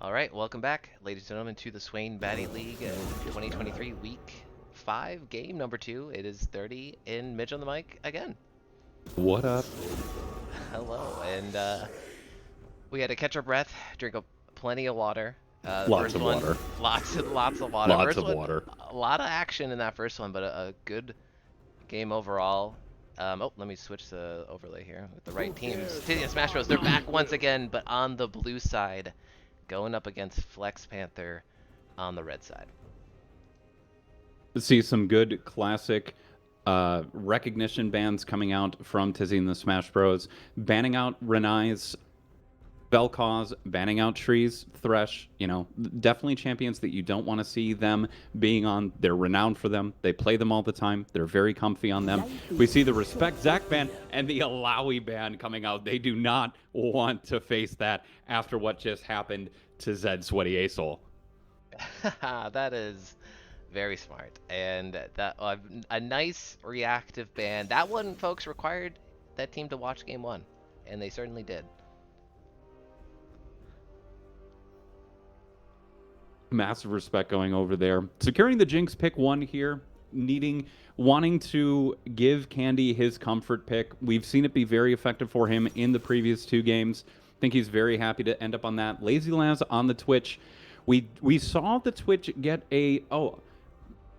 All right, welcome back, ladies and gentlemen, to the Swain Batty League 2023 Week 5, game number 2. It is 30 in Midge on the mic again. What up? Hello, and we had to catch our breath, drink plenty of water. The Lots first of one, water. lots of water. Lots First of one, water. a lot of action in that first one, but a good game overall. Oh, let me switch the overlay here with the right teams. TSB Smash Bros. They're back once again, but on the blue side, going up against Flex Panther on the red side. See some good classic recognition bans coming out from Tizzy and the Smash Bros. Banning out Renai's Vel'Koz, banning out Trees, Thresh, definitely champions that you don't want to see them being on. They're renowned for them. They play them all the time. They're very comfy on them. We see the Respect Zac ban and the Alawi ban coming out. They do not want to face that after what just happened to Zed Sweaty Asol. That is very smart, and that a nice reactive ban. That one, folks, required that team to watch game 1, and they certainly did. Massive respect going over there. Securing the Jinx pick 1 here, wanting to give Candy his comfort pick. We've seen it be very effective for him in the previous 2 games. I think he's very happy to end up on that. Lazy Laz on the Twitch. We saw the Twitch get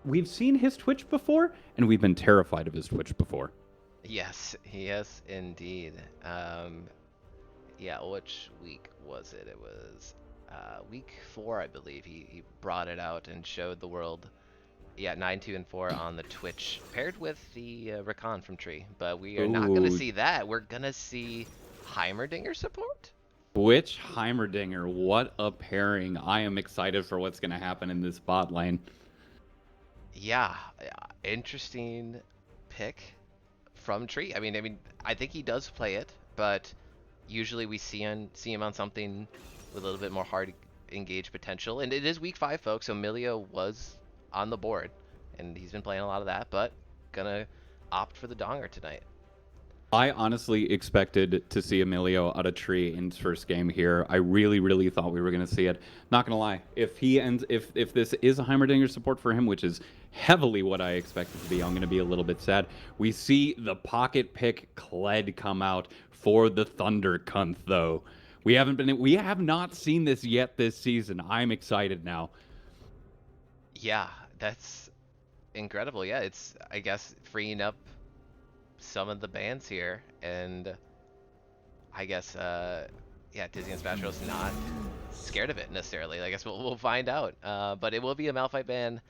we've seen his Twitch before, and we've been terrified of his Twitch before. Yes, indeed. Yeah, which week was it? It was week 4, I believe. He brought it out and showed the world. Yeah, 9, 2, and 4 on the Twitch, paired with the Rakan from Tree. But we are not going to see that. We're going to see Heimerdinger support? Twitch Heimerdinger, what a pairing. I am excited for what's going to happen in this bot lane. Yeah, interesting pick from Tree. I mean, I think he does play it, but usually we see him on something with a little bit more hard engage potential. And it is week 5, folks, so Milio was on the board, and he's been playing a lot of that, but gonna opt for the Donger tonight. I honestly expected to see Emilio out of Tree in his first game here. I really, really thought we were going to see it. Not going to lie. If this is a Heimerdinger support for him, which is heavily what I expected to be, I'm going to be a little bit sad. We see the pocket pick Kled come out for the Thunder Cunt, though. We have not seen this yet this season. I'm excited now. Yeah, that's incredible. Yeah, it's, I guess, freeing up some of the bans here, and I guess yeah, Dizzy and Smash Bros not scared of it necessarily. I guess we'll find out, but it will be a Malphite ban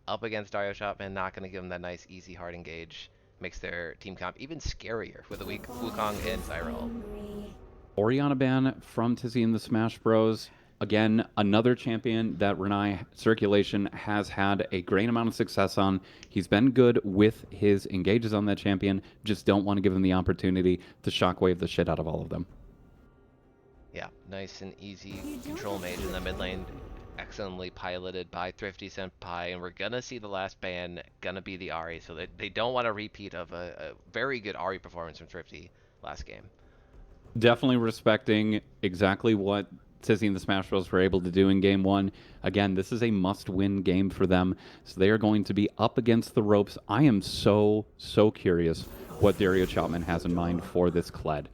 up against Dario Shopman. Not going to give them that nice easy hard engage. Makes their team comp even scarier with a weak Wukong and Cyril. Orianna ban from Tizzy and the Smash Bros. Again, another champion that Renai Circulation has had a great amount of success on. He's been good with his engages on that champion. Just don't want to give him the opportunity to shockwave the shit out of all of them. Yeah, nice and easy control mage in the mid lane. Excellently piloted by Thrifty Senpai, and we're gonna see the last ban gonna be the Ahri, so they don't want a repeat of a very good Ahri performance from Thrifty last game. Definitely respecting exactly what Tizzy and the Smash Bros were able to do in game 1. Again, this is a must-win game for them, so they are going to be up against the ropes. I am so curious what Dario Chapman has in mind for this Kled.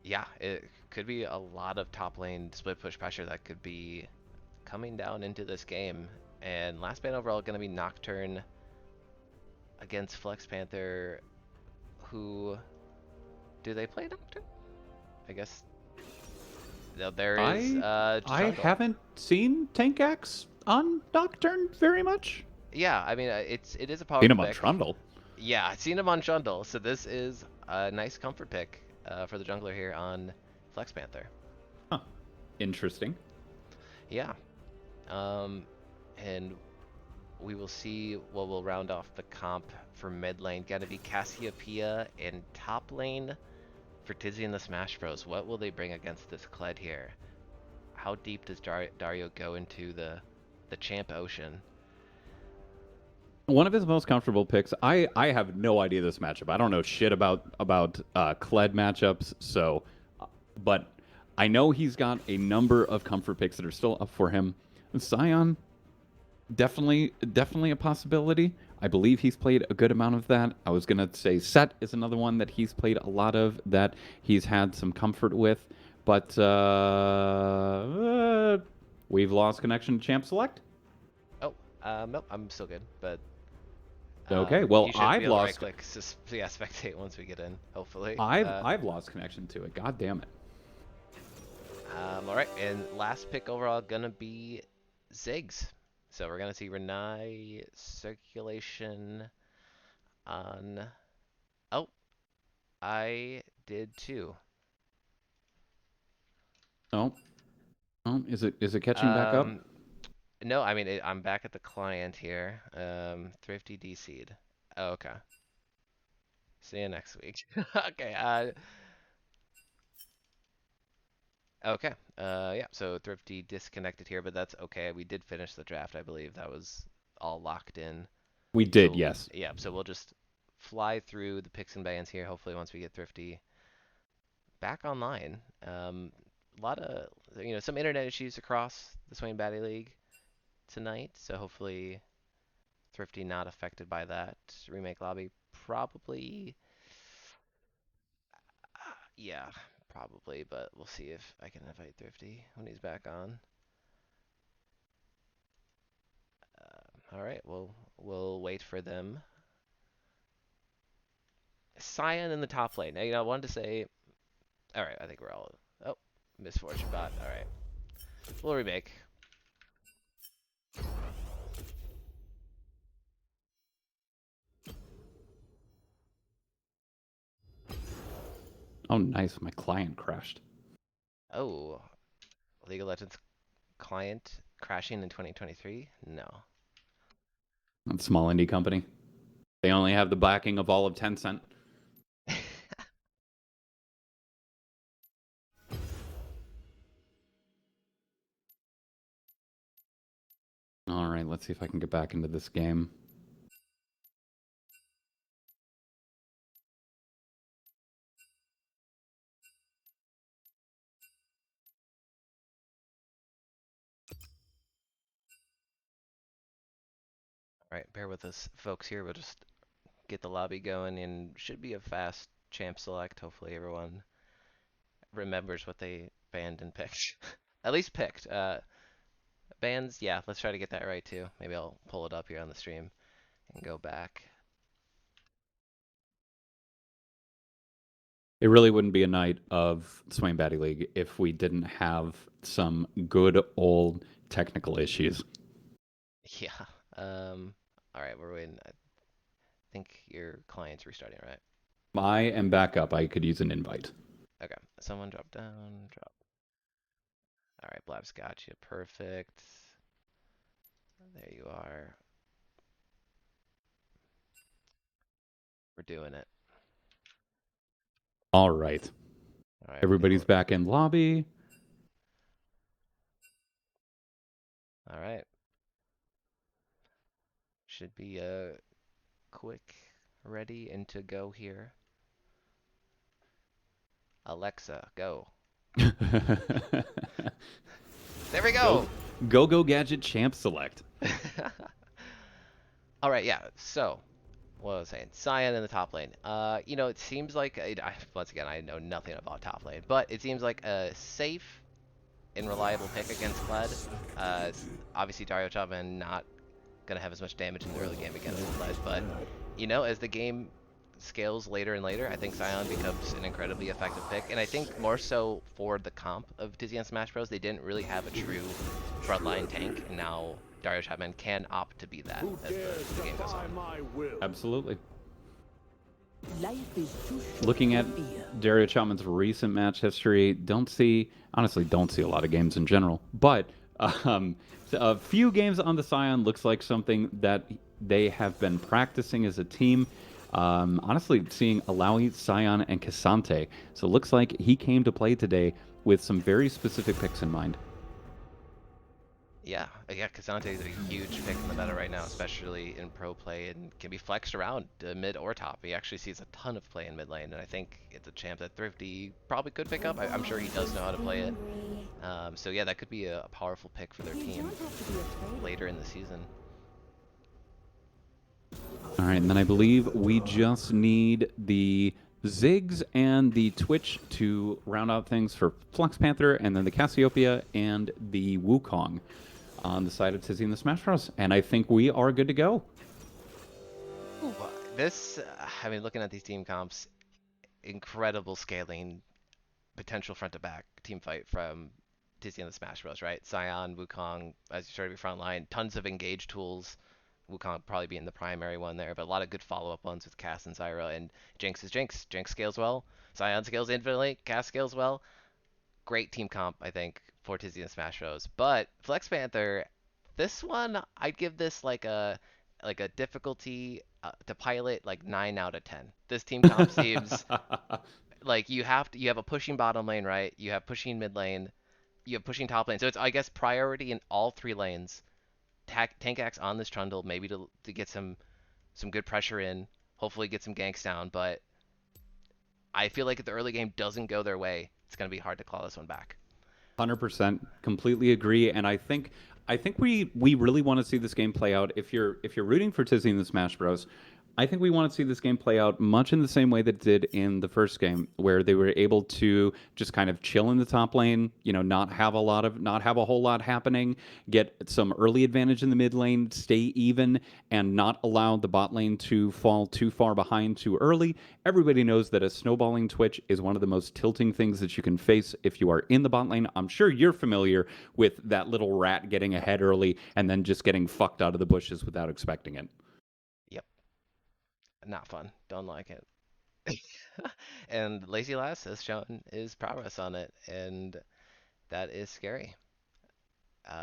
Yeah, it could be a lot of top lane split push pressure that could be coming down into this game. And last ban overall going to be Nocturne against Flex Panther, who... Do they play Nocturne? I guess... No, there is I haven't seen Tank Axe on Nocturne very much. Yeah, I mean, it is a power Seen pick. him on Trundle. Yeah, I've seen him on Trundle, so this is a nice comfort pick for the jungler here on Flex Panther. Huh. Interesting. Yeah. And we will see what will round off the comp for mid lane. Gotta be Cassiopeia, and top lane for Tizzy and the Smash Bros. What will they bring against this Kled here? How deep does Dario go into the champ ocean? One of his most comfortable picks. I have no idea this matchup. I don't know shit about Kled matchups. So, but I know he's got a number of comfort picks that are still up for him. Scion, definitely a possibility. I believe he's played a good amount of that. I was gonna say Set is another one that he's played a lot of that he's had some comfort with, but we've lost connection to Champ Select. Oh, nope, I'm still good, but Okay, well you should be I've able to right lost click, yeah, spectate once we get in, hopefully. I've lost connection to it. God damn it. All right, and last pick overall gonna be Ziggs. So we're gonna see Renai circulation on. Oh, I did too. Oh, oh, is it catching back up? Um, no, I mean I'm back at the client here. Thrifty DC'd. Oh, okay. See you next week. Okay. Okay. Yeah. So Thrifty disconnected here, but that's okay. We did finish the draft, I believe. That was all locked in. We did, So yes. yeah. So we'll just fly through the picks and bans here. Hopefully, once we get Thrifty back online. A lot of some internet issues across the Swain Batty League tonight. So hopefully Thrifty not affected by that. Remake lobby probably. Yeah, probably, but we'll see if I can invite Thrifty when he's back on. All right, we'll wait for them. Cyan in the top lane. Now, I wanted to say. All right, I think we're all. Oh, misfortune bot. All right, we'll remake. Oh, nice. My client crashed. Oh, League of Legends client crashing in 2023? No. That's a small indie company. They only have the backing of all of Tencent. All right, let's see if I can get back into this game. All right, bear with us, folks. Here, we'll just get the lobby going, and should be a fast champ select. Hopefully, everyone remembers what they banned and picked. At least picked. Bans, yeah, let's try to get that right too. Maybe I'll pull it up here on the stream and go back. It really wouldn't be a night of Swain Batty League if we didn't have some good old technical issues. Yeah. All right, we're waiting. I think your client's restarting, right? I am back up. I could use an invite. Okay. Someone drop down. Drop. All right, Blab's got you. Perfect. There you are. We're doing it. All right. All right, I think Everybody's we're. back in lobby. All right. Should be quick, ready, and to go here. Alexa, go. There we go. Go Gadget Champ Select. All right, yeah. So, what was I saying? Cyan in the top lane. It seems like once again I know nothing about top lane, but it seems like a safe and reliable pick against Kled. Obviously Dario Chapman not gonna have as much damage in the early game against Kled, but as the game scales later and later, I think Sion becomes an incredibly effective pick, and I think more so for the comp of Dizzy and Smash Bros. They didn't really have a true frontline tank, and now Dario Chapman can opt to be that as the game goes on. Absolutely. Looking at Dario Chapman's recent match history, honestly don't see a lot of games in general, but a few games on the Sion looks like something that they have been practicing as a team. Honestly, seeing Alawi, Sion, and Cassante. So it looks like he came to play today with some very specific picks in mind. Yeah, Casante is a huge pick in the meta right now, especially in pro play, and can be flexed around mid or top. He actually sees a ton of play in mid lane, and I think it's a champ that Thrifty probably could pick up. I'm sure he does know how to play it. So yeah, that could be a powerful pick for their team later in the season. All right, and then I believe we just need the Ziggs and the Twitch to round out things for Flux Panther, and then the Cassiopeia and the Wukong on the side of Tizzy and the Smash Bros. And I think we are good to go. Well, this, I mean, looking at these team comps, incredible scaling potential front to back team fight from Disney and the Smash Bros. Right? Sion, Wukong, as you started your front line, tons of engage tools. Wukong probably being the primary one there, but a lot of good follow up ones with Cass and Zyra. And Jinx is Jinx. Jinx scales well. Sion scales infinitely. Cass scales well. Great team comp, I think, for Disney and Smash Bros. But Flex Panther, this one I'd give this like a difficulty to pilot like 9 out of 10. This team comp seems like you have a pushing bottom lane, right? You have pushing mid lane, you have pushing top lane. So it's I guess priority in all three lanes. Tank Axe on this Trundle maybe to get some good pressure in, hopefully get some ganks down. But I feel like if the early game doesn't go their way, it's gonna be hard to claw this one back. 100% completely agree, and I think we really want to see this game play out. If you're rooting for Tizzy and the Smash Bros, I think we want to see this game play out much in the same way that it did in the first game, where they were able to just kind of chill in the top lane, not have a whole lot happening, get some early advantage in the mid lane, stay even, and not allow the bot lane to fall too far behind too early. Everybody knows that a snowballing Twitch is one of the most tilting things that you can face if you are in the bot lane. I'm sure you're familiar with that little rat getting ahead early and then just getting fucked out of the bushes without expecting it. Yep, not fun. Don't like it. And Lazy Lass has shown his prowess on it, and that is scary,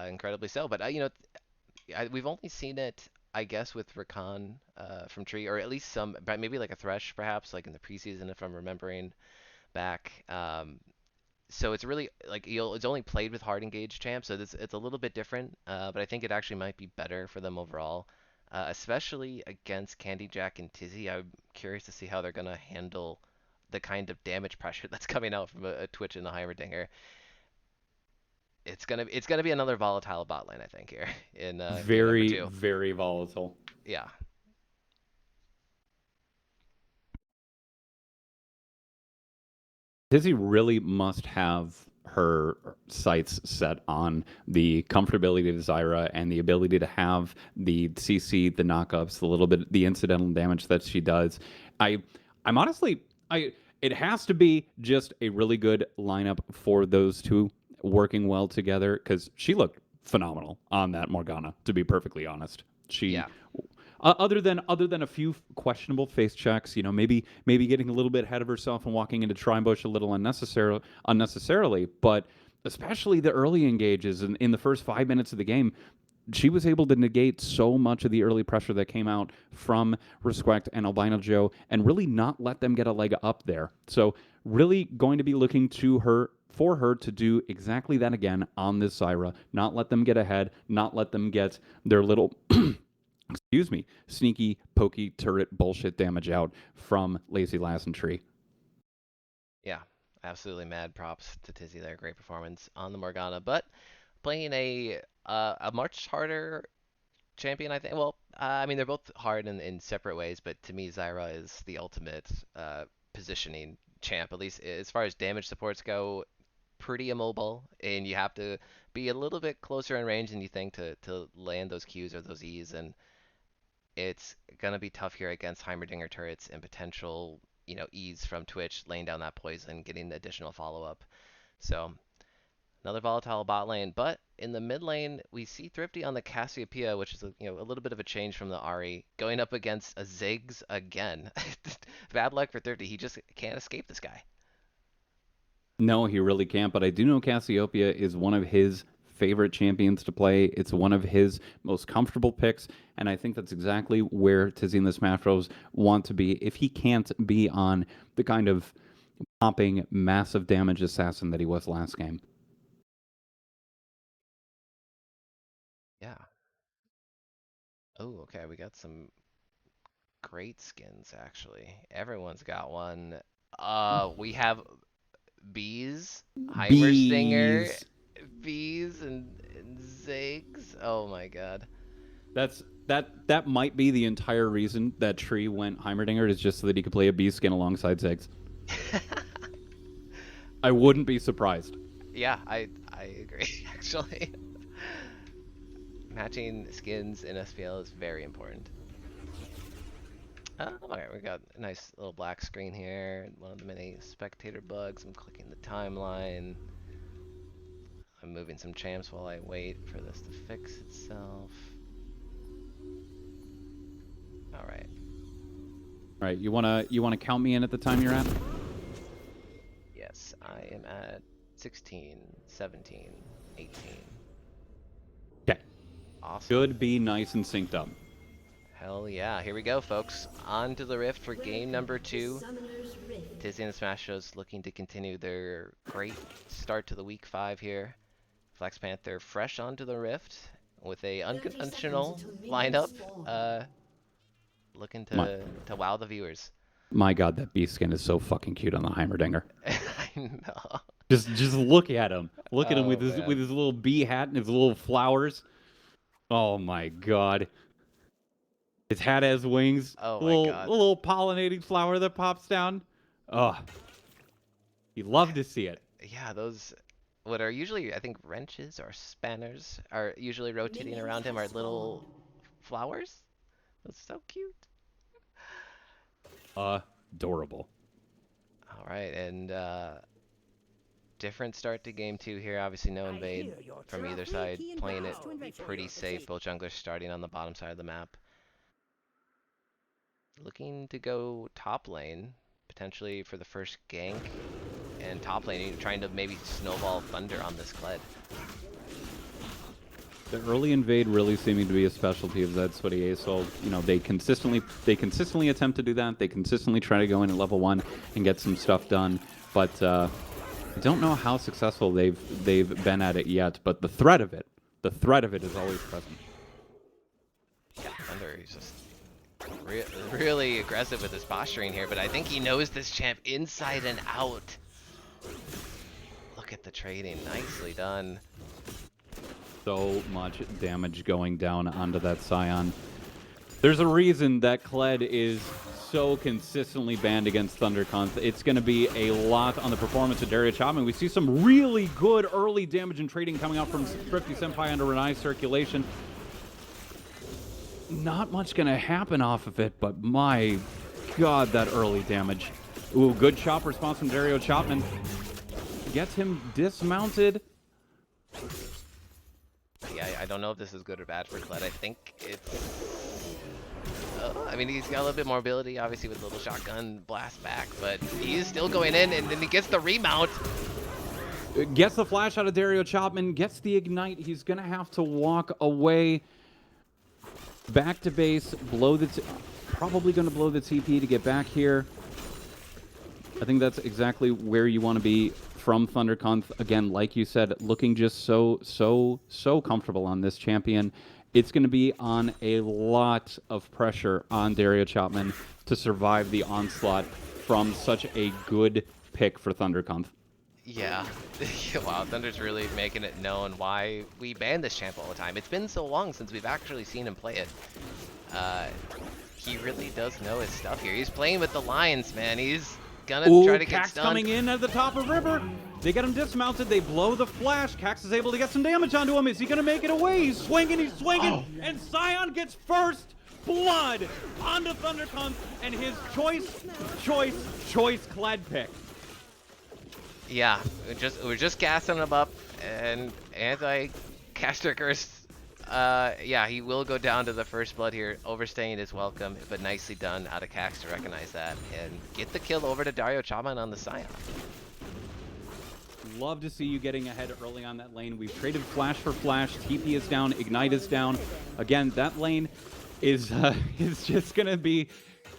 incredibly so. But we've only seen it, I guess, with Rakan from Tree, or at least some, but maybe like a Thresh, perhaps, like in the preseason, if I'm remembering back. So it's really like it's only played with hard engaged champs, so it's a little bit different. But I think it actually might be better for them overall, especially against Candy Jack and Tizzy. I'm curious to see how they're gonna handle the kind of damage pressure that's coming out from a Twitch and a Heimerdinger. It's gonna be another volatile bot lane, I think, here in game number Very, two. very volatile. Yeah, Dizzy really must have her sights set on the comfortability of Zyra and the ability to have the CC, the knockups, the little bit, the incidental damage that she does. I, I'm honestly, it has to be just a really good lineup for those two working well together because she looked phenomenal on that Morgana. To be perfectly honest, she yeah, other than a few questionable face checks, maybe getting a little bit ahead of herself and walking into Tribush a little unnecessarily, but especially the early engages in the first 5 minutes of the game, she was able to negate so much of the early pressure that came out from Respect and Albino Joe and really not let them get a leg up there. So really going to be looking to her for her to do exactly that again on this Zyra, not let them get ahead, not let them get their little excuse me, sneaky, pokey turret bullshit damage out from Lazy Lass and Tree. yeah. Absolutely mad props to Tizzy there. Great performance on the Morgana, but playing a much harder champion, I think. Well, I mean they're both hard in separate ways, but to me Zyra is the ultimate positioning champ. At least as far as damage supports go, pretty immobile, and you have to be a little bit closer in range than you think to land those Qs or those Es, and it's gonna be tough here against Heimerdinger turrets and potential E's from Twitch laying down that poison, getting the additional follow up. So another volatile bot lane, but in the mid lane, we see Thrifty on the Cassiopeia, which is a little bit of a change from the Ari, going up against a Ziggs again. Bad luck for Thrifty. He just can't escape this guy. No, he really can't, but I do know Cassiopeia is one of his favorite champions to play. It's one of his most comfortable picks, and I think that's exactly where Tizzy and the Smash Bros want to be if he can't be on the kind of popping massive damage assassin that he was last game. Oh, okay, we got some great skins actually. Everyone's got one. We have bees, Heimerdinger, Bees. bees, and Ziggs. Oh my god. That might be the entire reason that Tree went Heimerdinger, is just so that he could play a bee skin alongside Ziggs. I wouldn't be surprised. Yeah, I agree actually. Matching skins in SBL is very important. Alright, we got a nice little black screen here. One of the many spectator bugs. I'm clicking the timeline. I'm moving some champs while I wait for this to fix itself. Alright. All right, you wanna count me in at the time you're at? Yes, I am at 16, 17, 18. Okay. Awesome. Should be nice and synced up. Hell yeah. Here we go, folks. On to the Rift for game number 2. Disney and Smash Bros. Looking to continue their great start to the week 5 here. Flex Panther fresh onto the Rift with a unconventional lineup. Looking to wow the viewers. My God, that bee skin is so fucking cute on the Heimerdinger. I know. Just look at him. Look at him with his man. little bee hat and his little flowers. Oh my God. His hat has wings. Oh a my little, god. A little pollinating flower that pops down. Oh, you love to see it. Yeah, those what are usually I think wrenches or spanners are usually rotating around him are little flowers. That's so cute. Adorable. All right, and different start to game 2 here. Obviously, no invade from either side. Playing it pretty safe. Both junglers starting on the bottom side of the map. Looking to go top lane, potentially for the first gank. And top lane, trying to maybe snowball Thunder on this Kled. The early invade really seeming to be a specialty of Zed so you know they consistently attempt to do that. They consistently try to go in at level 1 and get some stuff done, but I don't know how successful they've been at it yet. But the threat of it is always present. Yeah, Thunder, he's just really aggressive with his posturing here, but I think he knows this champ inside and out. Look at the trading, nicely done. So much damage going down onto that Scion. There's a reason that Kled is so consistently banned against ThunderConf. It's going to be a lot on the performance of Dario Chapman. We see some really good early damage and trading coming out from Thrifty Senpai under Renai's circulation. Not much going to happen off of it, but my God, that early damage. Ooh, good chop response from Dario Chapman. Gets him dismounted. Yeah, I don't know if this is good or bad for Kled. I think it's... I mean, he's got a little bit more ability, obviously, with a little shotgun blast back, but he is still going in, and then he gets the remount. Gets the flash out of Dario Chapman, gets the ignite. He's going to have to walk away. Back to base, probably going to blow the TP to get back here. I think that's exactly where you want to be from ThunderConf. Again, like you said, looking just so comfortable on this champion. It's going to be on a lot of pressure on Dario Chapman to survive the onslaught from such a good pick for ThunderConf. Yeah. Wow, Thunder's really making it known why we ban this champ all the time. It's been so long since we've actually seen him play it. He really does know his stuff here. He's playing with the Lions, man. He's gonna try to get Cax stunned. coming in at the top of river. They get him dismounted. They blow the flash. Cax is able to get some damage onto him. Is he going to make it away? He's swinging. And Scion gets first blood onto ThunderConf and his choice Kled pick. Yeah, we're just gassing him up, and anti-caster curse. Yeah, he will go down to the first blood here, overstaying his welcome, but nicely done out of Cax to recognize that and get the kill over to Dario Chapman on the Scion. Love to see you getting ahead early on that lane. We've traded flash for flash. TP is down. Ignite is down. Again, that lane is just going to be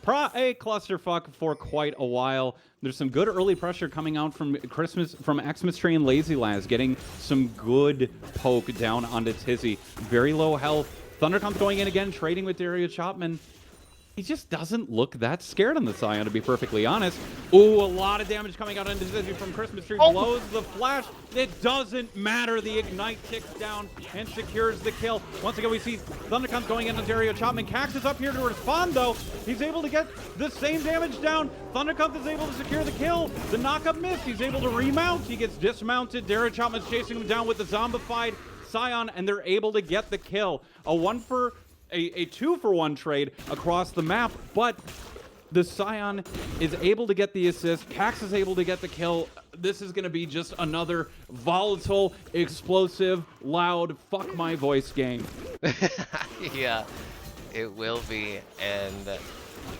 a clusterfuck for quite a while. There's some good early pressure coming out from Xmas Tree and Lazy Laz, getting some good poke down onto Tizzy. Very low health. Thundercomp's going in again, trading with Dario Chapman. He just doesn't look that scared on the Scion, to be perfectly honest. Ooh, a lot of damage coming out into Dizzy from Christmas Tree. Blows the flash. It doesn't matter. The Ignite ticks down and secures the kill. Once again, we see Thundercomp going into Dario Chapman. Cax is up here to respond, though. He's able to get the same damage down. Thundercomp is able to secure the kill. The knockup missed. He's able to remount. He gets dismounted. Dario Chapman's chasing him down with the zombified Scion, and they're able to get the kill. A 2-for-1 trade across the map, but the Scion is able to get the assist. Cax is able to get the kill. This is going to be just another volatile, explosive, loud, fuck my voice game. Yeah, it will be. And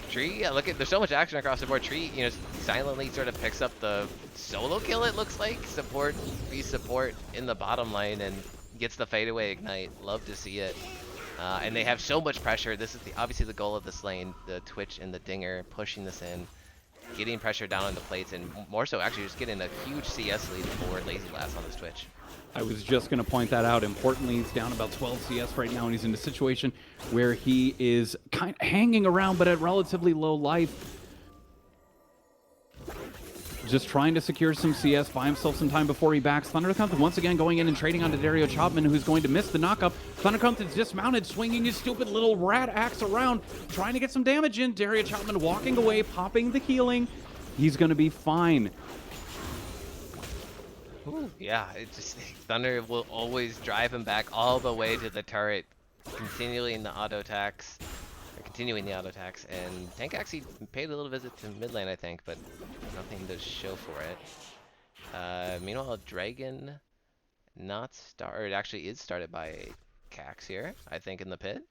Tree, yeah, look at, there's so much action across the board. Tree, you know, silently sort of picks up the solo kill, it looks like. Support, be support in the bottom lane and gets the fadeaway Ignite. Love to see it. And they have so much pressure. This is obviously the goal of this lane, the Twitch and the Dinger, pushing this in, getting pressure down on the plates, and more so actually just getting a huge CS lead for Lazy Last on this Twitch. I was just going to point that out. Importantly, he's down about 12 CS right now, and he's in a situation where he is kind of hanging around, but at relatively low life. Just trying to secure some CS, buy himself some time before he backs. Thundercomp once again going in and trading onto Dario Chapman, who's going to miss the knockup. Thundercomp is dismounted, swinging his stupid little rat axe around, trying to get some damage in. Dario Chapman walking away, popping the healing. He's going to be fine. Ooh, yeah, it's just Thunder will always drive him back all the way to the turret, continuing the auto attacks. And Tank actually paid a little visit to mid lane, I think, but nothing to show for it. Meanwhile, Dragon not started. It actually is started by Cax here, I think, in the pit.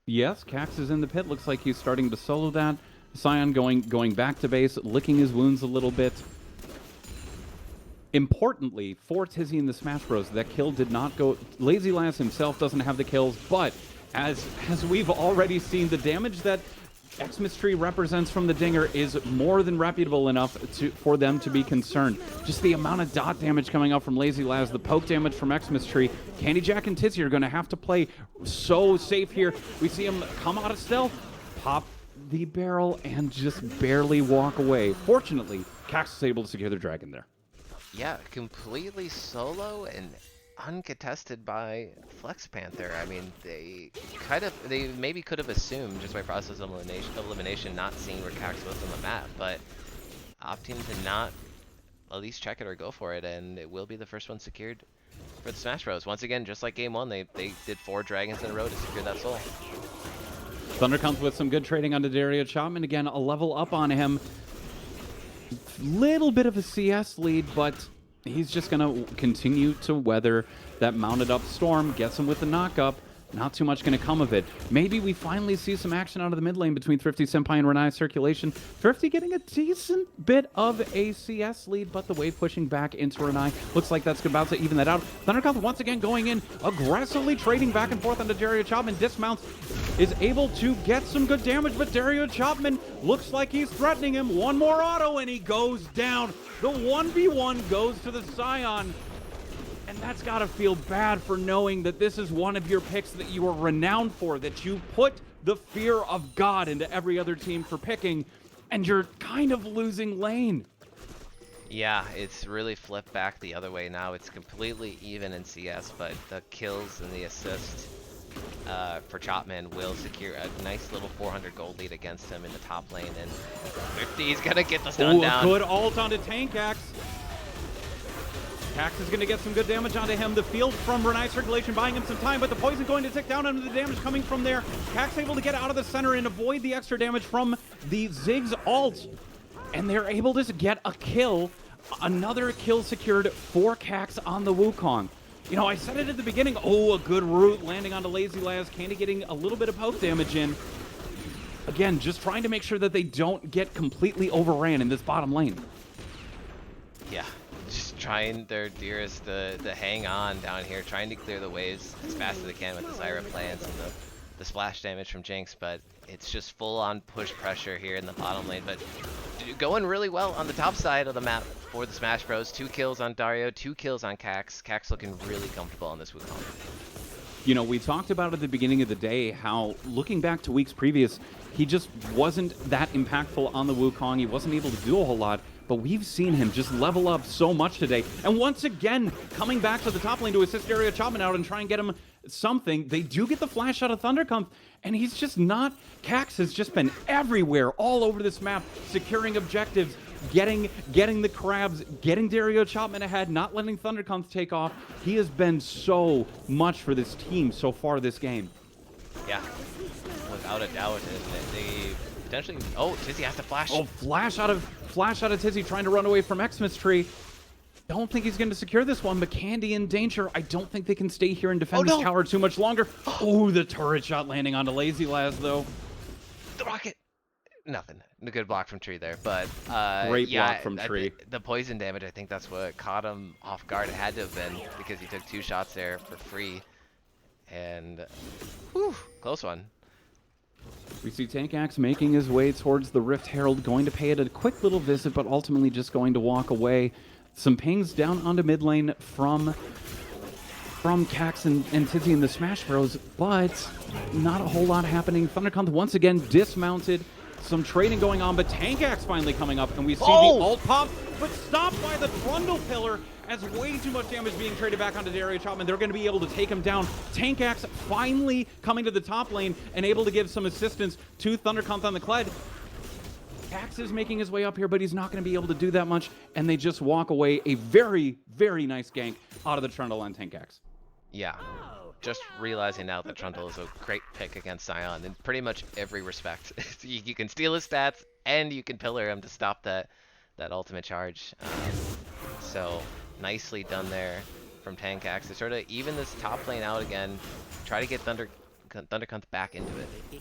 Yes, Cax is in the pit. Looks like he's starting to solo that. Scion going back to base, licking his wounds a little bit. Importantly, for Tizzy and the Smash Bros, that kill did not go... Lazy Lance himself doesn't have the kills, but as we've already seen, the damage that Xmas Tree represents from the Dinger is more than reputable enough for them to be concerned. Just the amount of dot damage coming out from Lazy Laz, the poke damage from Xmas Tree. Candy Jack and Tizzy are going to have to play so safe here. We see him come out of stealth, pop the barrel, and just barely walk away. Fortunately, Cax is able to secure the dragon there. Yeah, completely solo and uncontested by Flex Panther. I mean, they maybe could have assumed just by process of elimination not seeing where Cax was on the map, but opting to not at least check it or go for it, and it will be the first one secured for the Smash Bros. Once again, just like game one, they did 4 dragons in a row to secure that soul. Thunder comes with some good trading onto Dario Chapman. Again, a level up on him. Little bit of a CS lead, but he's just going to continue to weather that mounted up storm, gets him with the knockup. Not too much going to come of it. Maybe we finally see some action out of the mid lane between Thrifty Senpai and Renai Circulation. Thrifty getting a decent bit of a CS lead, but the wave pushing back into Renai. Looks like that's about to even that out. Thundercomp once again going in, aggressively trading back and forth onto Dario Chapman. Dismounts, is able to get some good damage, but Dario Chapman looks like he's threatening him. One more auto and he goes down. The 1v1 goes to the Scion. And that's got to feel bad for knowing that this is one of your picks that you are renowned for, that you put the fear of God into every other team for picking, and you're kind of losing lane. Yeah, it's really flipped back the other way now. It's completely even in CS, but the kills and the assist for Chapman will secure a nice little 400 gold lead against him in the top lane, and 50's gonna get the stun down. A good ult onto Tank Axe. Cax is going to get some good damage onto him. The field from Renai Circulation buying him some time, but the poison going to tick down under the damage coming from there. Cax able to get out of the center and avoid the extra damage from the Ziggs ult. And they're able to get a kill. Another kill secured for Cax on the Wukong. You know, I said it at the beginning. Oh, a good root landing onto Lazy Laz. Candy getting a little bit of poke damage in. Again, just trying to make sure that they don't get completely overran in this bottom lane. Yeah. Just trying their dearest to hang on down here, trying to clear the waves as fast as they can with the Zyra plants and the splash damage from Jinx, but it's just full-on push pressure here in the bottom lane. But going really well on the top side of the map for the Smash Bros. 2 kills on Dario, 2 kills on Cax. Cax looking really comfortable on this Wukong. You know, we talked about at the beginning of the day how, looking back to weeks previous, he just wasn't that impactful on the Wukong. He wasn't able to do a whole lot, but we've seen him just level up so much today. And once again, coming back to the top lane to assist Dario Chapman out and try and get him something. They do get the flash out of Thundercomp, and he's just not... Cax has just been everywhere, all over this map, securing objectives, getting the crabs, getting Dario Chapman ahead, not letting Thundercomp take off. He has been so much for this team so far this game. Yeah, without a doubt. They potentially... Oh, Tizzy has to flash. Oh, flash out of Tizzy trying to run away from Xmas Tree. Don't think he's going to secure this one, but Candy in danger. I don't think they can stay here and defend this tower too much longer. Oh, the turret shot landing onto Lazy Laz, though. The rocket. Nothing. A good block from Tree there, but great block from Tree. The poison damage, I think that's what caught him off guard. It had to have been because he took 2 shots there for free, and whew, close one. We see Tankax making his way towards the Rift Herald, going to pay it a quick little visit, but ultimately just going to walk away. Some pings down onto mid lane from Cax and Tizzy and the Smash Bros, but not a whole lot happening. Thundercomp once again dismounted. Some trading going on, but Tankax finally coming up, and we see the ult pop, but stopped by the Trundle Pillar as way too much damage being traded back onto Dario Chapman. They're going to be able to take him down. Tankax finally coming to the top lane and able to give some assistance to Thundercomp on the Kled. Cax is making his way up here, but he's not going to be able to do that much, and they just walk away. A very, very nice gank out of the Trundle on Tankax. Yeah, just realizing now that Trundle is a great pick against Sion in pretty much every respect. You can steal his stats, and you can pillar him to stop that ultimate charge. So nicely done there from Tankax to sort of even this top lane out again, try to get Thundercomp back into it.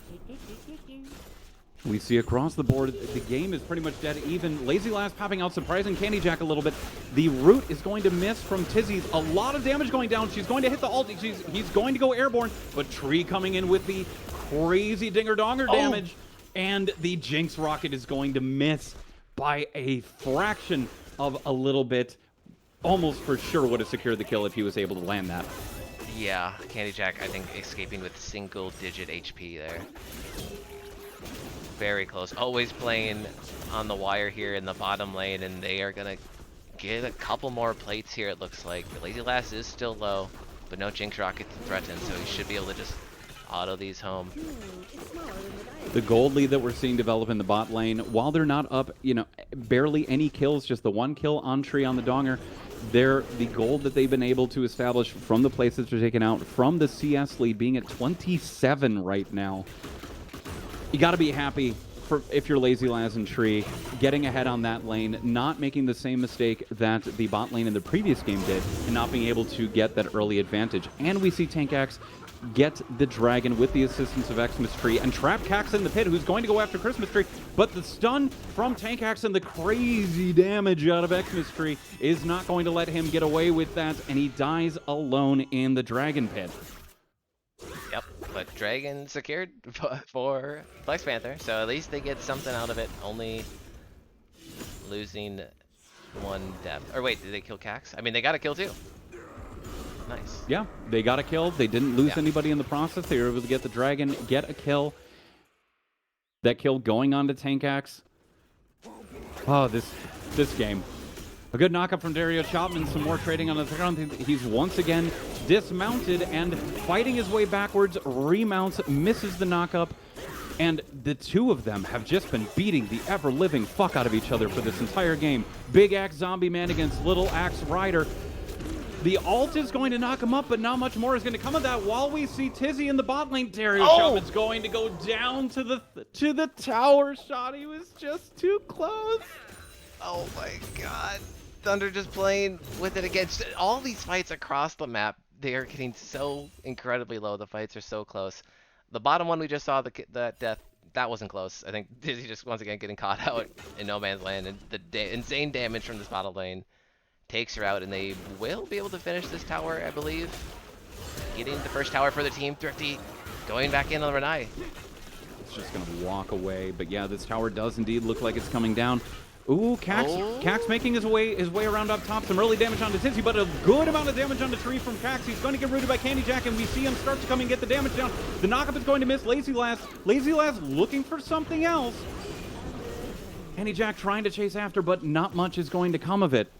We see across the board, the game is pretty much dead even. Lazy Laz popping out, surprising Candy Jack a little bit. The root is going to miss from Tizzy's. A lot of damage going down. She's going to hit the ult. He's going to go airborne, but Tree coming in with the crazy dinger-donger damage. And the Jinx Rocket is going to miss by a fraction of a little bit. Almost for sure would have secured the kill if he was able to land that. Yeah, Candy Jack, I think, escaping with single-digit HP there. Very close. Always playing on the wire here in the bottom lane, and they are going to get a couple more plates here, it looks like. The Lazy Laz is still low, but no Jinx Rocket to threaten, so he should be able to just auto these home. The gold lead that we're seeing develop in the bot lane, while they're not up, you know, barely any kills, just the 1 kill on Tree on the Donger, the gold that they've been able to establish from the places they're taken out, from the CS lead being at 27 right now. You got to be happy if you're Lazy Laz and Tree, getting ahead on that lane, not making the same mistake that the bot lane in the previous game did, and not being able to get that early advantage. And we see Tankax get the dragon with the assistance of Xmas Tree and trap Cax in the pit, who's going to go after Christmas Tree, but the stun from Tankax and the crazy damage out of Xmas Tree is not going to let him get away with that, and he dies alone in the dragon pit. Yep, but Dragon secured for Flex Panther, so at least they get something out of it, only losing 1 death. Or wait, did they kill Cax? I mean, they got a kill too. Nice. Yeah, they got a kill. They didn't lose anybody in the process. They were able to get the dragon, get a kill. That kill going on to Tankax. Oh, this game. A good knockup from Dario Chapman. Some more trading on the ground. He's once again dismounted and fighting his way backwards. Remounts, misses the knockup. And the two of them have just been beating the ever-living fuck out of each other for this entire game. Big Axe Zombie Man against Little Axe Rider. The ult is going to knock him up, but not much more is going to come of that. While we see Tizzy in the bot lane, Dario Chapman's going to go down to the tower shot. He was just too close. Oh my god. Thunder just playing with it again. All these fights across the map, they are getting so incredibly low. The fights are so close. The bottom one we just saw, the death, that wasn't close. I think Dizzy just once again getting caught out in no man's land, and the insane damage from this bottom lane takes her out, and they will be able to finish this tower, I believe. Getting the first tower for the team. Thrifty going back in on Renai. It's just going to walk away, but yeah, this tower does indeed look like it's coming down. Ooh, Cax making his way around up top. Some early damage onto Tizzy, but a good amount of damage onto Tree from Cax. He's going to get rooted by Candy Jack, and we see him start to come and get the damage down. The knockup is going to miss Lazy Lass. Lazy Lass looking for something else. Candy Jack trying to chase after, but not much is going to come of it.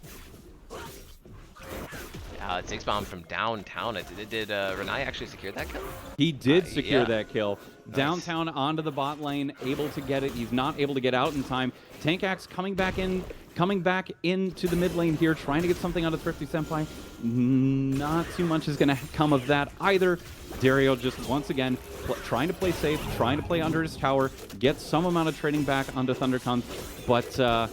Six bomb from downtown. Did Renai actually secure that kill? He did secure yeah. that kill. Nice. Downtown onto the bot lane, able to get it. He's not able to get out in time. Tankax coming back into the mid lane here, trying to get something out of Thrifty Senpai. Not too much is going to come of that either. Dario just once again trying to play safe, trying to play under his tower, get some amount of trading back onto Thundercon, but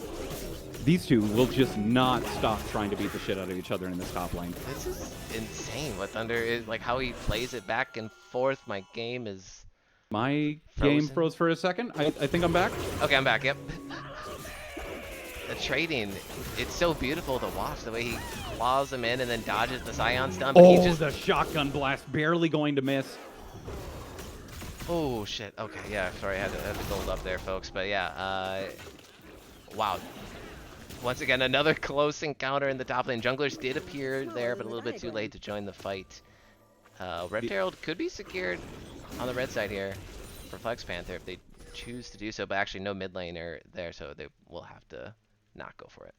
these two will just not stop trying to beat the shit out of each other in this top lane. This is insane what Thunder is, like how he plays it back and forth. My game is game froze for a second. I think I'm back. Okay, I'm back, yep. The trading, it's so beautiful to watch, the way he claws him in and then dodges the Scion stun. But Oh, the shotgun blast, barely going to miss. Oh, shit. Okay, yeah, sorry, I had to build up there, folks. But yeah, wow. Once again, another close encounter in the top lane. Junglers did appear there, but a little bit too late to join the fight. Rift Herald could be secured on the red side here for Flex Panther if they choose to do so, but actually no mid laner there, so they will have to not go for it.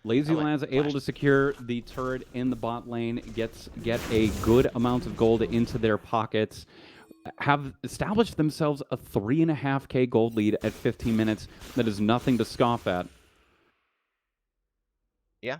Lazy Lads able to secure the turret in the bot lane, get a good amount of gold into their pockets, have established themselves a 3.5k gold lead at 15 minutes. That is nothing to scoff at. Yeah.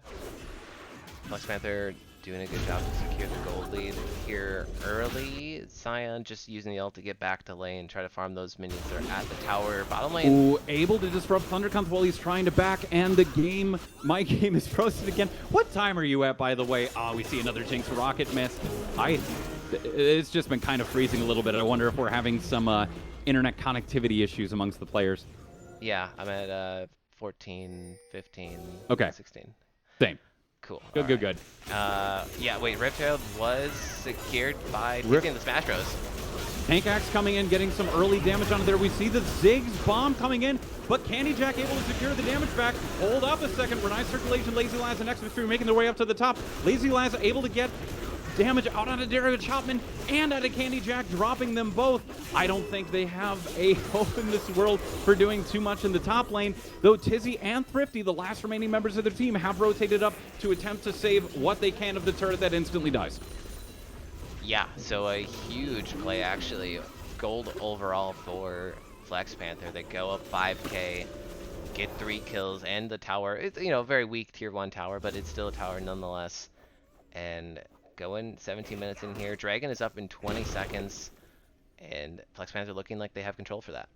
Flex Panther doing a good job to secure the gold lead here early. Scion just using the ult to get back to lane, try to farm those minions that are at the tower. Bottom lane. Ooh, able to disrupt Thundercon while he's trying to back, and the game, my game is frozen again. What time are you at, by the way? Oh, we see another Jinx rocket missed. It's just been kind of freezing a little bit. I wonder if we're having some internet connectivity issues amongst the players. Yeah, I'm at 14, 15, okay. 16. Same. Cool. Good. Yeah, wait, Rift Herald was secured by 15 of the Smash Bros. Tankax coming in, getting some early damage onto there. We see the Ziggs bomb coming in, but Candy Jack able to secure the damage back. Hold up a second. Renai Circulation, Lazy Lass, and X-Mystery making their way up to the top. Lazy Lass able to get damage out onto Dario Chapman and out of Candy Jack, dropping them both. I don't think they have a hope in this world for doing too much in the top lane, though Tizzy and Thrifty, the last remaining members of their team, have rotated up to attempt to save what they can of the turret that instantly dies. Yeah, so a huge play, actually. Gold overall for Flex Panther. They go up 5k, get 3 kills, and the tower. It's, you know, very weak tier 1 tower, but it's still a tower nonetheless. And going 17 minutes in here. Dragon is up in 20 seconds, and Flex Panther looking like they have control for that.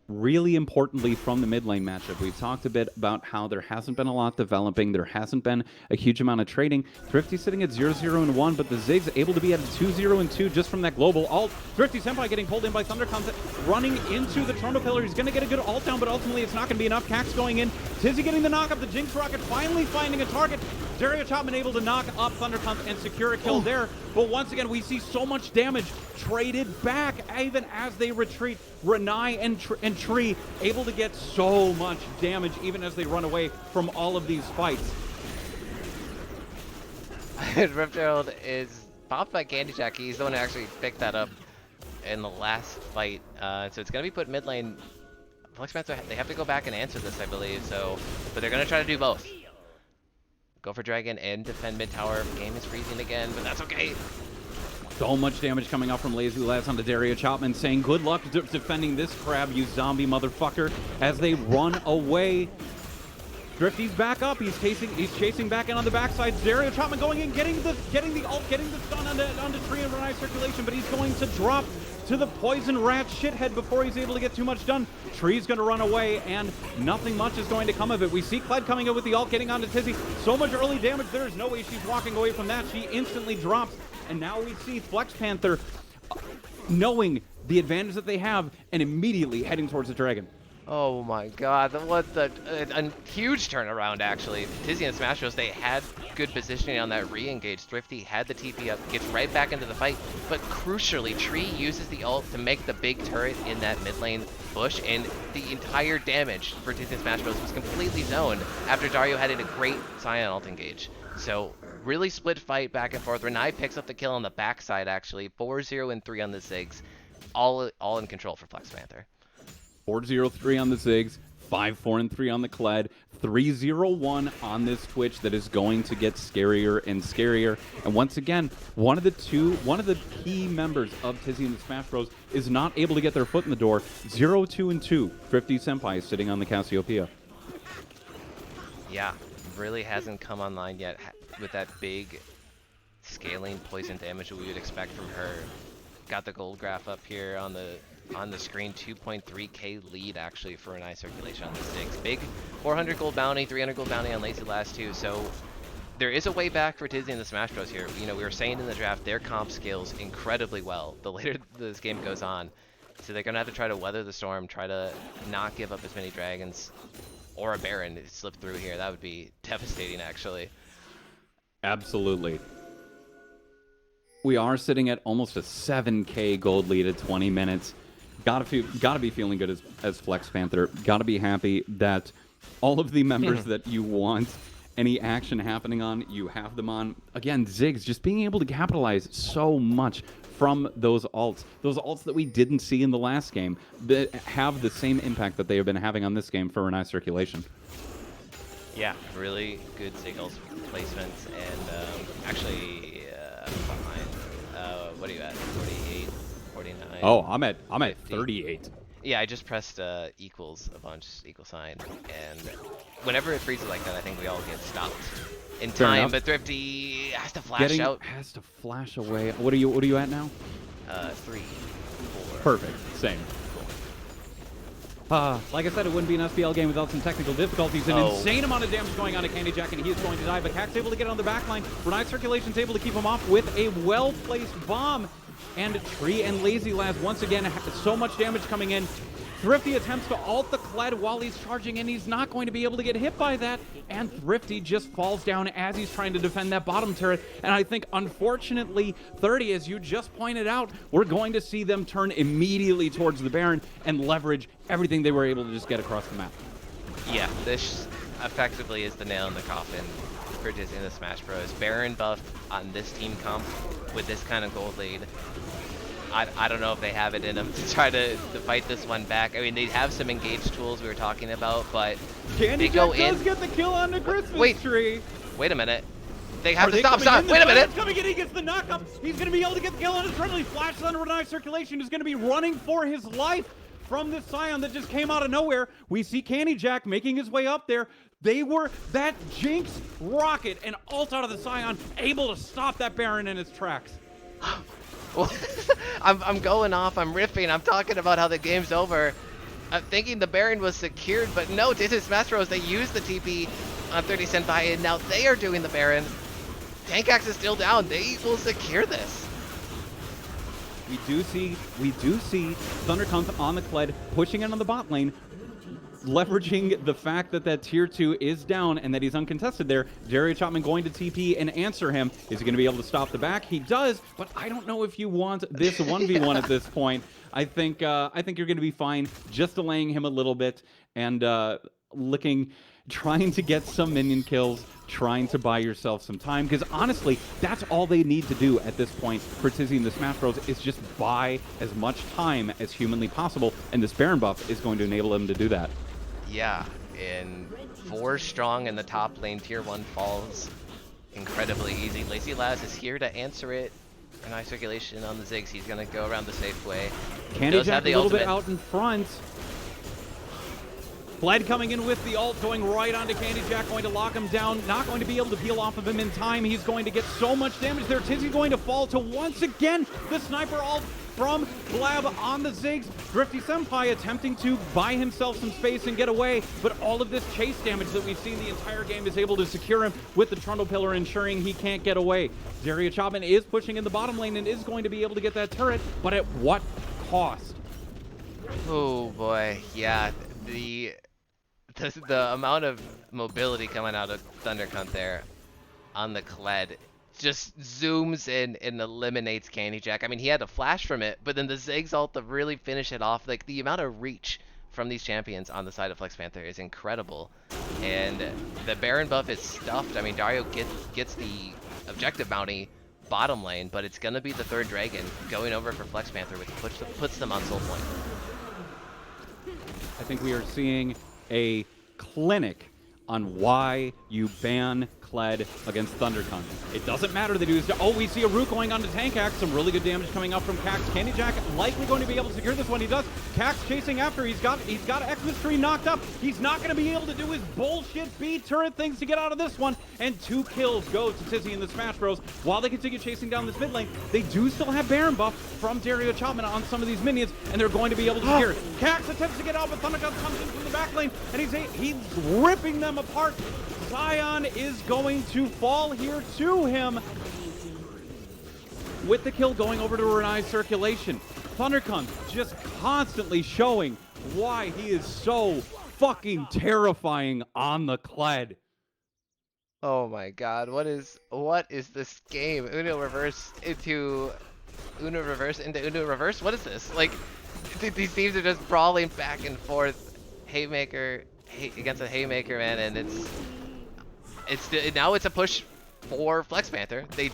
Really importantly from the mid lane matchup, we've talked a bit about how there hasn't been a lot developing. There hasn't been a huge amount of trading. Thrifty sitting at 0-0-1, but the Ziggs able to be at 2-0-2 just from that global ult. Thrifty Senpai getting pulled in by Thundercon, running into the Chrono Pillar. He's going to get a good ult down, but ultimately it's not going to be enough. Cax going in. Tizzy getting the knock up. The Jinx Rocket finally finding a target. Dario Chapman able to knock up Thundercon and secure a kill there. But once again, we see so much damage traded back even as they retreat. Renai and Tree able to get so much damage even as they run away from all of these fights. Rift Herald is popped by Candy Jack. He's the one who actually picked that up in the last fight. So it's going to be put mid lane. Flex Panther, they have to go back and answer this, I believe. So, but they're going to try to do both. Go for Dragon and defend mid tower. Game is freezing again, but that's okay. So much damage coming out from Lazy Lads onto Dario Chapman, saying good luck defending this crab, you zombie motherfucker, as they run away. Thrifty's back up. He's chasing back in on the backside. Dario Chapman going in, getting the ult, getting the stun onto Tree and Renai Circulation, but he's going to drop to the Poison Rat shithead before he's able to get too much done. Tree's going to run away, and nothing much is going to come of it. We see Kled coming in with the ult, getting onto Tizzy. So much early damage. There's no way she's walking away from that. She instantly drops, and now we see Flex Panther knowing the advantage that they have and immediately heading towards the dragon. Oh my god, what the a huge turnaround actually. Tizzy and Smash Bros, they had good positioning on that re-engage. Thrifty had the TP up, gets right back into the fight, but crucially, Tree uses the ult to make the big turret in that mid lane bush, and the entire damage for Tizzy and Smash Bros was completely zoned after Dario had a great Scion ult engage. So, really split fight back and forth. Renai picks up the kill on the backside actually, 4-0 and 3 on the Ziggs. All in control for Flex Panther. 4-0-3 on the Ziggs, 5-4-3 on the Kled, 3-0-1 on this Twitch that is going to get scarier and scarier. And once again, one of the key members of Tizzy and the Smash Bros is not able to get their foot in the door. 0-2-2. Thrifty Senpai is sitting on the Cassiopeia. Yeah, really hasn't come online yet with that big scaling poison damage that we would expect from her. Got the gold graph up here on the screen, 2.3k lead actually for an eye circulation on the Ziggs. Big 400 gold bounty, 300 gold bounty on Lazy last two, so there is a way back for Tizzy and the Smash Bros here. You know, we were saying in the draft, their comp scales incredibly well the later this game goes on. So they're gonna have to try to weather the storm, try to not give up as many dragons or a Baron to slip through here. That would be devastating actually. Absolutely. We are sitting at almost a 7k gold lead at 20 minutes. Gotta be feeling good as Flex Panther. Gotta be happy that all of the members that you want any action happening on, you have them on. Again, Ziggs just being able to capitalize so much from those alts. Those alts that we didn't see in the last game that have the same impact that they have been having on this game for an eye circulation. Yeah, really good Ziggles placements, and actually behind. What are you at? 48, 49. Oh, I'm at 50. 38. Yeah, I just pressed equals a bunch, equal sign, and whenever it freezes like that, I think we all get stopped in Fair time. enough. But Thrifty has to flash out. Has to flash away. What are you at now? 3, 4. Perfect. Same. Like I said, it wouldn't be an SBL game without some technical difficulties. An insane amount of damage going on to Candy Jack, and he is going to die. But Cack's able to get on the back line. Renai Circulation's able to keep him off with a well-placed bomb. And Tree and Lazy Labs once again so much damage coming in. Thrifty attempts to ult the Kled while he's charging, and he's not going to be able to get hit by that. And Thrifty just falls down as he's trying to defend that bottom turret. And I think, unfortunately, 30, as you just pointed out, we're going to see them turn immediately towards the Baron and leverage everything they were able to just get across the map. Yeah, this effectively is the nail in the coffin for Disney and the Smash Bros. Baron buff on this team comp with this kind of gold lead. I don't know if they have it in them to try to fight this one back. I mean, they have some engage tools we were talking about, but Candy they go Jack in. does get the kill on the Christmas tree. Wait a minute. They have Are to they stop. coming in? Wait a minute. Coming in, he gets the knock-up. He's going to be able to get the kill on his friendly. Flashes on Renai Circulation. Is going to be running for his life from this Scion that just came out of nowhere. We see Candy Jack making his way up there. They were that Jinx rocket and ult out of the Scion, able to stop that Baron in its tracks. I'm going off, I'm riffing, I'm talking about how the game's over. I'm thinking the Baron was secured, but no, this is Smash Bros. They used the TP on 30 Senpai, and now they are doing the Baron. Tankax is still down. They will secure this. We do see Thundercomp on the Kled, pushing in on the bot lane, leveraging the fact that that tier 2 is down and that he's uncontested there. Jerry Chapman going to TP and answer him. Is he going to be able to stop the back? He does, but I don't know if you want this 1v1 at this point. I think you're going to be fine just delaying him a little bit and trying to get some minion kills, trying to buy yourself some time, because honestly, that's all they need to do at this point for Tizzy and the Smash Bros. Is just buy as much time as humanly possible, and this Baron buff is going to enable them to do that. Yeah, and 4 strong in the top lane, tier 1 falls incredibly easy. Lazy Laz is here to answer it. An eye circulation on the Ziggs. He's going to go around the safe way. Candy Jack a little bit out in front. Bled coming in with the ult, going right onto Candy Jack, going to lock him down. Not going to be able to peel off of him in time. He's going to get so much damage there. Tizzy going to fall to, once again, the sniper ult from Blab on the Ziggs. Thrifty Senpai attempting to buy himself some space and get away, but all of this chase damage that we've seen the entire game is able to secure him with the Trundle Pillar, ensuring he can't get away. Zaria Chapman is pushing in the bottom lane and is going to be able to get that turret, but at what cost? Oh boy, yeah. the the amount of mobility coming out of Thundercunt there on the Kled just zooms in and eliminates Candy Jack. I mean, he had a flash from it, but then the Ziggs ult to really finish it off. Like, the amount of reach from these champions on the side of Flex Panther is incredible. And the Baron buff is stuffed. I mean, Dario gets the objective bounty bottom lane, but it's going to be the third dragon going over for Flex Panther, which puts them on soul point. I think we are seeing a clinic on why you ban Kled against Thundercunt. It doesn't matter that he was... Oh, we see a root going on to Tank Axe. Some really good damage coming out from Cax. Candy Jack likely going to be able to secure this one. He does. Cax chasing after. He's got Xmas Tree knocked up. He's not going to be able to do his bullshit B turret things to get out of this one. And 2 kills go to Tizzy and the Smash Bros. While they continue chasing down this mid lane, they do still have Baron buff from Dario Chapman on some of these minions, and they're going to be able to secure it. Cax attempts to get out, but Thundercunt comes in from the back lane, and he's ripping them apart. Zion is going to fall here to him with the kill going over to Renai's circulation. Thundercunt just constantly showing why he is so fucking terrifying on the Kled. Oh my god, what is this game? Uno reverse into Uno reverse? What is this? Like, these teams are just brawling back and forth. Haymaker against a Haymaker, man, and now it's a push for Flex Panther. They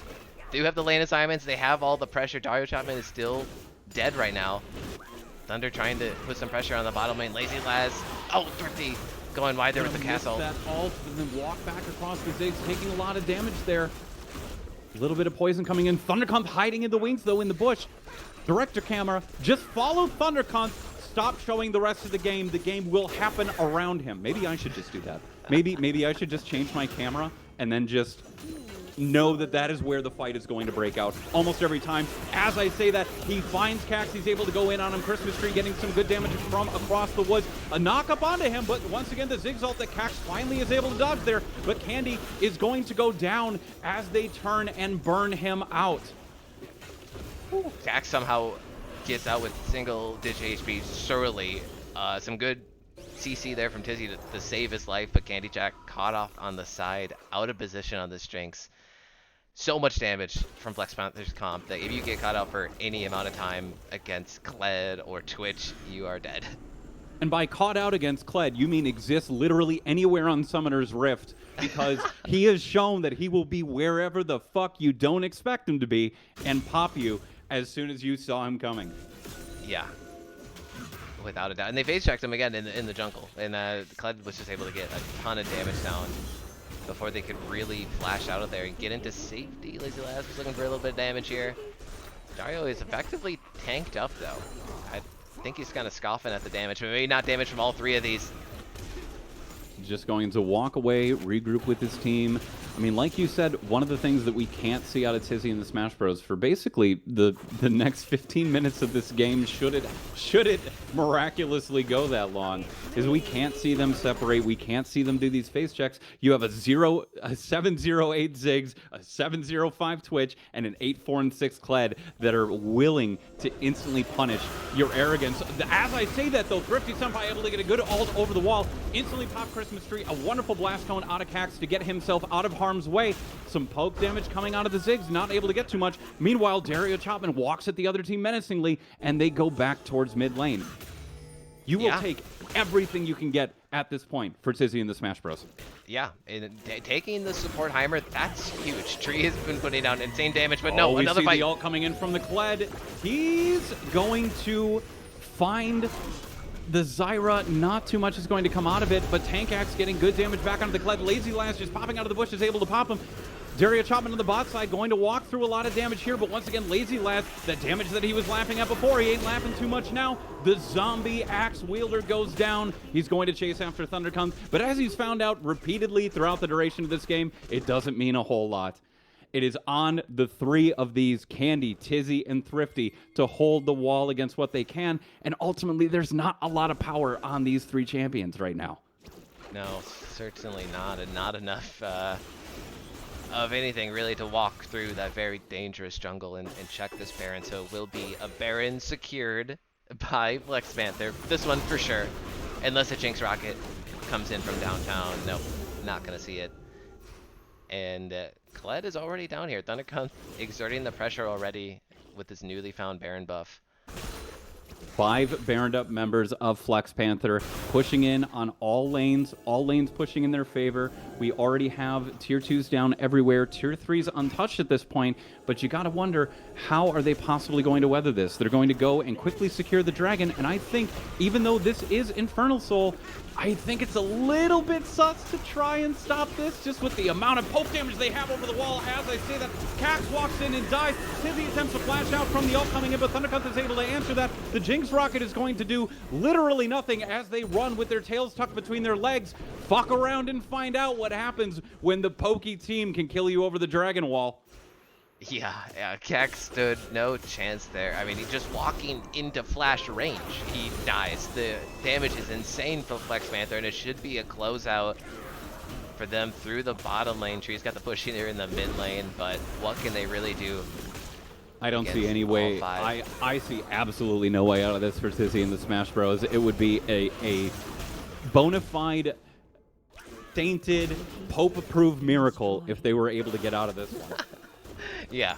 do have the lane assignments. They have all the pressure. Dario Chapman is still dead right now. Thunder trying to put some pressure on the bottom lane. Lazy Laz. Oh, Thrifty going wide there with the castle. That ult and then walk back across the Ziggs, taking a lot of damage there. A little bit of poison coming in. Thundercunt hiding in the wings, though, in the bush. Director camera, just follow Thundercunt. Stop showing the rest of the game. The game will happen around him. Maybe I should just do that. Maybe I should just change my camera and then just know that that is where the fight is going to break out almost every time. As I say that, he finds Cax. He's able to go in on him. Christmas Tree getting some good damage from across the woods. A knock up onto him, but once again, the Ziggs ult that Cax finally is able to dodge there. But Candy is going to go down as they turn and burn him out. Cax somehow gets out with single-digit HP, surely. Some good CC there from Tizzy to save his life, but Candy Jack caught off on the side, out of position on the Jinx. So much damage from Flex Panther's comp that if you get caught out for any amount of time against Kled or Twitch, you are dead. And by caught out against Kled, you mean exists literally anywhere on Summoner's Rift, because he has shown that he will be wherever the fuck you don't expect him to be and pop you as soon as you saw him coming. Yeah, without a doubt. And they phase checked him again in the jungle, and Kled was just able to get a ton of damage down before they could really flash out of there and get into safety. Lazy Laz was looking for a little bit of damage here. Dario is effectively tanked up, though. I think he's kind of scoffing at the damage, but maybe not damage from all 3 of these. Just going to walk away, regroup with his team. I mean, like you said, one of the things that we can't see out of Tizzy and the Smash Bros. For basically the next 15 minutes of this game, should it miraculously go that long, is we can't see them separate. We can't see them do these face checks. You have a 708 Ziggs, a 705 Twitch, and an 8-4 and 6 Kled that are willing to instantly punish your arrogance. As I say that, though, Thrifty somehow able to get a good ult over the wall, instantly pop Christmas Tree, a wonderful blast cone out of Cax to get himself out of harm's way. Some poke damage coming out of the Ziggs, not able to get too much. Meanwhile, Dario Chapman walks at the other team menacingly, and they go back towards mid lane. You will take everything you can get at this point for Tizzy and the Smash Bros. Yeah, and taking the support Heimer, that's huge. Tree has been putting down insane damage, but no, another fight. We see the ult coming in from the Kled. He's going to find the Zyra. Not too much is going to come out of it, but Tank Axe getting good damage back onto the Kled. Lazy Laz just popping out of the bush is able to pop him. Dario Chapman on the bot side going to walk through a lot of damage here, but once again, Lazy Laz, the damage that he was laughing at before, he ain't laughing too much now. The zombie axe wielder goes down. He's going to chase after Thundercunt, but as he's found out repeatedly throughout the duration of this game, it doesn't mean a whole lot. It is on the 3 of these, Candy, Tizzy, and Thrifty, to hold the wall against what they can, and ultimately there's not a lot of power on these 3 champions right now. No, certainly not, and not enough of anything really to walk through that very dangerous jungle and check this Baron. So it will be a Baron secured by Flex Panther, this one for sure. Unless a Jinx rocket comes in from downtown. Nope, not gonna see it. And Kled is already down here. Thundercut exerting the pressure already with his newly found Baron buff. 5 Baroned up members of Flex Panther pushing in on all lanes pushing in their favor. We already have tier 2s down everywhere, tier 3s untouched at this point, but you gotta wonder, how are they possibly going to weather this? They're going to go and quickly secure the dragon, and I think, even though this is Infernal Soul, I think it's a little bit sus to try and stop this, just with the amount of poke damage they have over the wall. As I say that, Cax walks in and dies. Tizzy attempts to flash out from the ult coming in, but Thundercut is able to answer that. The Jinx rocket is going to do literally nothing as they run with their tails tucked between their legs. Fuck around and find out what happens when the pokey team can kill you over the dragon wall. Yeah, Kek stood no chance there. I mean, he just walking into flash range, he dies. The damage is insane for Flex Panther, and it should be a closeout for them through the bottom lane. Tree's got the push here in the mid lane, but what can they really do? I don't see any way. I see absolutely no way out of this for Tizzy and the Smash Bros. It would be a bona fide, tainted, Pope-approved miracle if they were able to get out of this one. Yeah.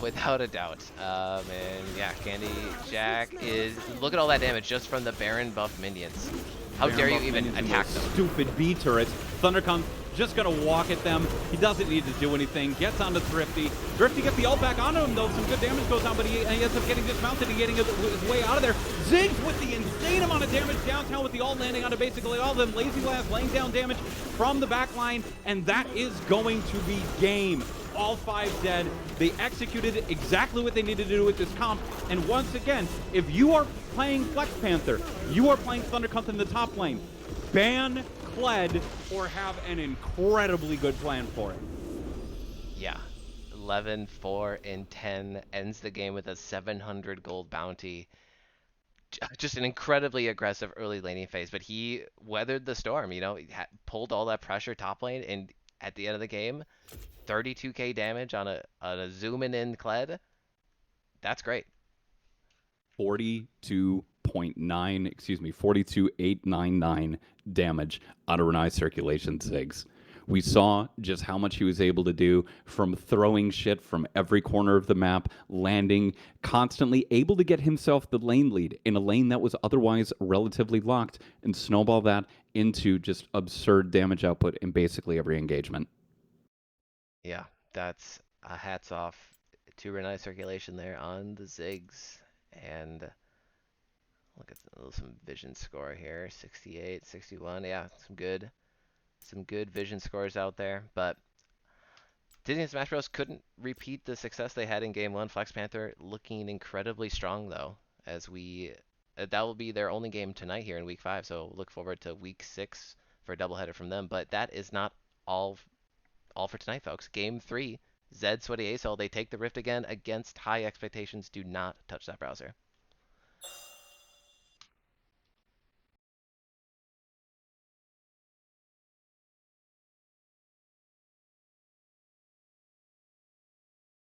Without a doubt. And yeah, Candy Jack is... Look at all that damage just from the Baron buff minions. How dare you even attack them? Stupid B turrets. Thundercut just gonna walk at them. He doesn't need to do anything. Gets onto Thrifty. Thrifty gets the ult back onto him though. Some good damage goes on, but he ends up getting dismounted and getting his way out of there. Ziggs with the insane amount of damage downtown with the ult landing onto basically all of them. Lazy Blast laying down damage from the back line, and that is going to be game. All 5 dead. They executed exactly what they needed to do with this comp. And once again, if you are playing Flex Panther, you are playing Thundercut in the top lane, ban Kled or have an incredibly good plan for it. Yeah. 11, 4, and 10 ends the game with a 700 gold bounty. Just an incredibly aggressive early laning phase, but he weathered the storm, you know, he pulled all that pressure top lane, and at the end of the game, 32k damage on a zooming in Kled. That's great. 42.899 damage on a Renai circulation Ziggs. We saw just how much he was able to do from throwing shit from every corner of the map, landing, constantly able to get himself the lane lead in a lane that was otherwise relatively locked, and snowball that into just absurd damage output in basically every engagement. Yeah, that's a hats off to Renai circulation there on the Ziggs. And look at some vision score here, 68, 61. Yeah, some good vision scores out there. But Disney and Smash Bros. Couldn't repeat the success they had in Game 1. Flex Panther looking incredibly strong, though, as that will be their only game tonight here in Week 5, so look forward to Week 6 for a doubleheader from them. But that is not all for tonight, folks. Game 3, Zed Sweaty Acel, they take the Rift again against high expectations. Do not touch that browser.